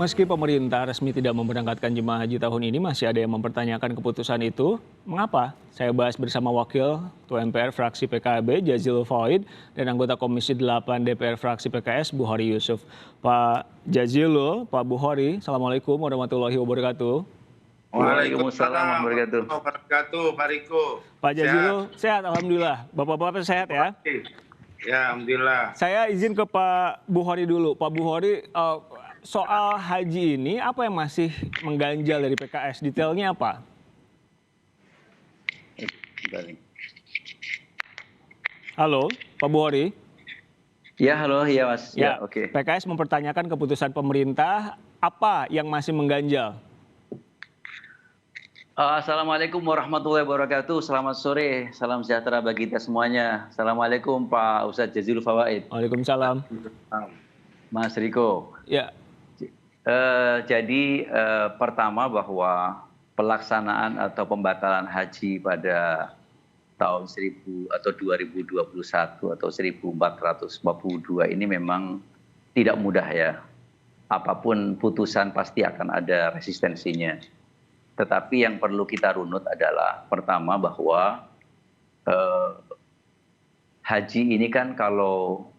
Meski pemerintah resmi tidak memberangkatkan jemaah haji tahun ini, masih ada yang mempertanyakan keputusan itu. Mengapa? Saya bahas bersama Wakil Ketua MPR fraksi PKB Jazilul Fawait dan anggota Komisi 8 DPR fraksi PKS Buhori Yusuf. Pak Jazilul, Pak Buhori, Assalamualaikum warahmatullahi wabarakatuh. Waalaikumsalam Waalaikumsalam warahmatullahi wabarakatuh, Pak Riko. Pak Jazilul, sehat Alhamdulillah. Bapak-bapak sehat ya? Ya, alhamdulillah. Saya izin ke Pak Buhori dulu. Pak Buhori, soal haji ini apa yang masih mengganjal dari PKS? Detailnya apa? Halo, Pak Buhori. Ya, halo, ya Mas. Ya, oke. PKS mempertanyakan keputusan pemerintah, apa yang masih mengganjal? Assalamualaikum warahmatullahi wabarakatuh. Selamat sore, salam sejahtera bagi kita semuanya. Assalamualaikum Pak Ustadz Jazilul Fawait. Waalaikumsalam. Mas Riko. Ya. Jadi pertama bahwa pelaksanaan atau pembatalan haji pada tahun 2021 atau 1442 ini memang tidak mudah ya. Apapun putusan pasti akan ada resistensinya. Tetapi yang perlu kita runut adalah pertama bahwa haji ini kan kalau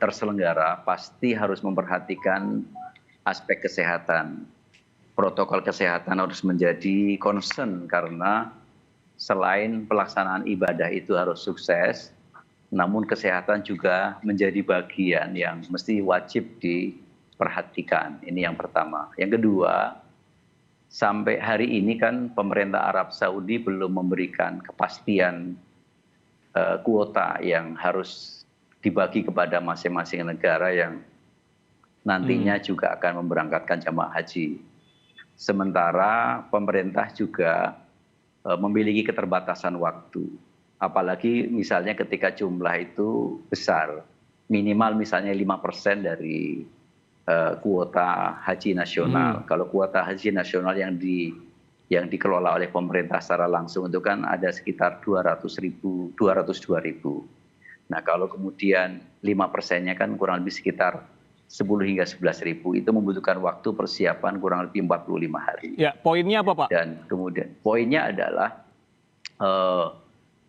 terselenggara pasti harus memperhatikan aspek kesehatan. Protokol kesehatan harus menjadi concern karena selain pelaksanaan ibadah itu harus sukses, namun kesehatan juga menjadi bagian yang mesti wajib diperhatikan. Ini yang pertama. Yang kedua, sampai hari ini kan pemerintah Arab Saudi belum memberikan kepastian kuota yang harus dibagi kepada masing-masing negara yang nantinya juga akan memberangkatkan jamaah haji. Sementara pemerintah juga memiliki keterbatasan waktu. Apalagi misalnya ketika jumlah itu besar, minimal misalnya 5% dari kuota haji nasional. Kalau kuota haji nasional yang dikelola oleh pemerintah secara langsung itu kan ada sekitar 202.000. Nah kalau kemudian 5%-nya kan kurang lebih sekitar 10 hingga 11.000, itu membutuhkan waktu persiapan kurang lebih 45 hari. Ya, poinnya apa Pak? Dan kemudian poinnya adalah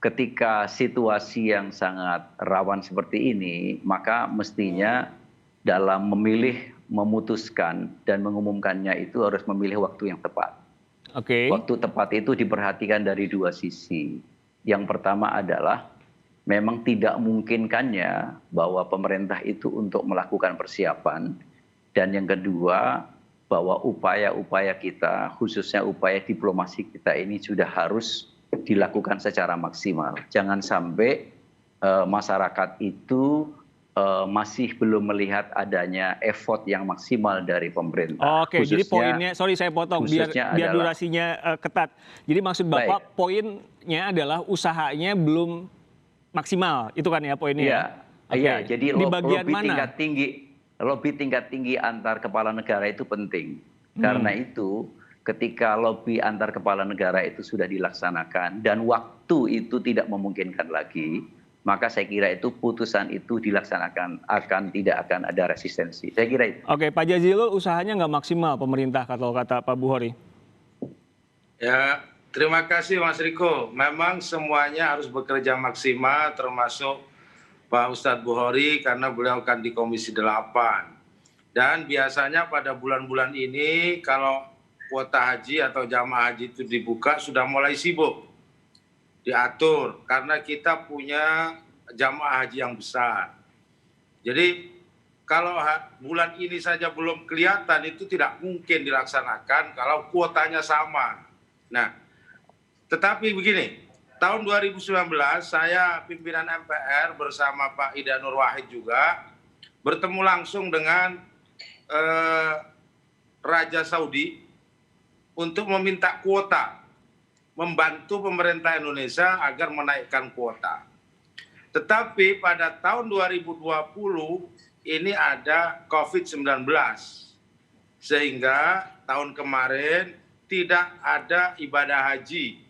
ketika situasi yang sangat rawan seperti ini, maka mestinya dalam memilih, memutuskan, dan mengumumkannya itu harus memilih waktu yang tepat. Oke. Waktu tepat itu diperhatikan dari dua sisi. Yang pertama adalah memang tidak memungkinkannya bahwa pemerintah itu untuk melakukan persiapan. Dan yang kedua, bahwa upaya-upaya kita, khususnya upaya diplomasi kita ini sudah harus dilakukan secara maksimal. Jangan sampai masyarakat itu masih belum melihat adanya effort yang maksimal dari pemerintah. Oke, jadi poinnya, sorry saya potong, biar durasinya ketat. Jadi maksud Bapak, poinnya adalah usahanya belum maksimal, itu kan ya poinnya? Iya, jadi di bagian mana? Lobby tingkat tinggi antar kepala negara itu penting. Karena itu ketika lobby antar kepala negara itu sudah dilaksanakan dan waktu itu tidak memungkinkan lagi, maka saya kira itu putusan itu dilaksanakan tidak akan ada resistensi. Saya kira itu. Oke, Pak Jazilul, usahanya nggak maksimal pemerintah kalau kata Pak Buhori. Ya, terima kasih Mas Riko. Memang semuanya harus bekerja maksimal, termasuk Pak Ustadz Buhori karena beliau kan di Komisi 8. Dan biasanya pada bulan-bulan ini kalau kuota haji atau jamaah haji itu dibuka sudah mulai sibuk. Diatur karena kita punya jamaah haji yang besar. Jadi kalau bulan ini saja belum kelihatan itu tidak mungkin dilaksanakan kalau kuotanya sama. Nah, tetapi begini, tahun 2019 saya pimpinan MPR bersama Pak Ida Nur Wahid juga bertemu langsung dengan Raja Saudi untuk meminta kuota, membantu pemerintah Indonesia agar menaikkan kuota. Tetapi pada tahun 2020 ini ada COVID-19. Sehingga tahun kemarin tidak ada ibadah haji.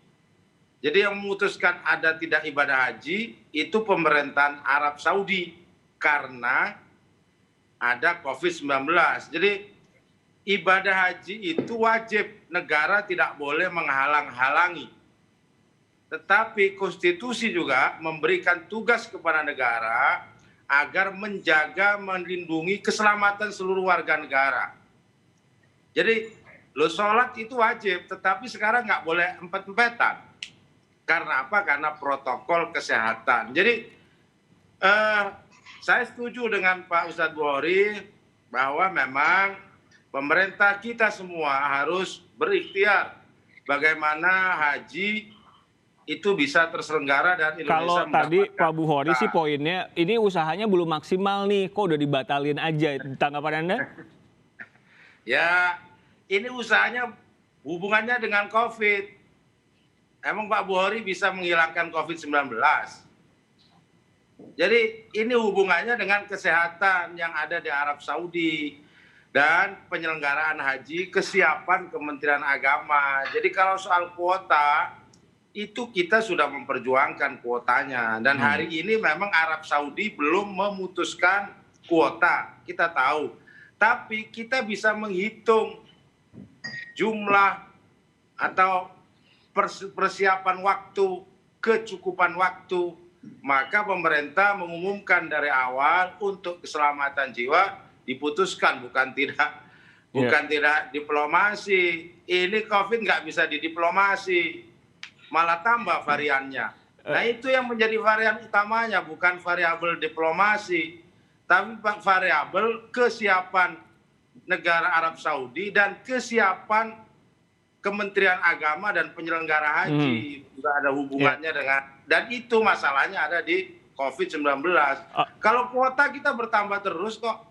Jadi yang memutuskan ada tidak ibadah haji itu pemerintahan Arab Saudi. Karena ada COVID-19. Jadi ibadah haji itu wajib, negara tidak boleh menghalang-halangi. Tetapi konstitusi juga memberikan tugas kepada negara agar menjaga, melindungi keselamatan seluruh warga negara. Jadi, sholat itu wajib, tetapi sekarang nggak boleh empet-empetan. Karena apa? Karena protokol kesehatan. Jadi, saya setuju dengan Pak Ustadz Buhori bahwa memang pemerintah kita semua harus berikhtiar bagaimana haji itu bisa terselenggara dan Indonesia Kalau tadi Pak Buhori sih Nah, poinnya, ini usahanya belum maksimal nih, kok udah dibatalin aja. Tanggapan Anda? ya, ini usahanya hubungannya dengan COVID. Emang Pak Buhori bisa menghilangkan COVID-19? Jadi ini hubungannya dengan kesehatan yang ada di Arab Saudi dan penyelenggaraan haji, kesiapan Kementerian Agama. Jadi kalau soal kuota, itu kita sudah memperjuangkan kuotanya. Dan hari ini memang Arab Saudi belum memutuskan kuota, kita tahu. Tapi kita bisa menghitung jumlah atau persiapan waktu, kecukupan waktu. Maka pemerintah mengumumkan dari awal untuk keselamatan jiwa diputuskan, bukan tidak diplomasi. Ini COVID nggak bisa didiplomasi, malah tambah variannya. Nah itu yang menjadi varian utamanya, bukan variabel diplomasi, tapi variabel kesiapan negara Arab Saudi dan kesiapan Kementerian Agama dan penyelenggara haji. Juga ada hubungannya dengan, dan itu masalahnya ada di COVID-19. Kalau kuota kita bertambah terus kok.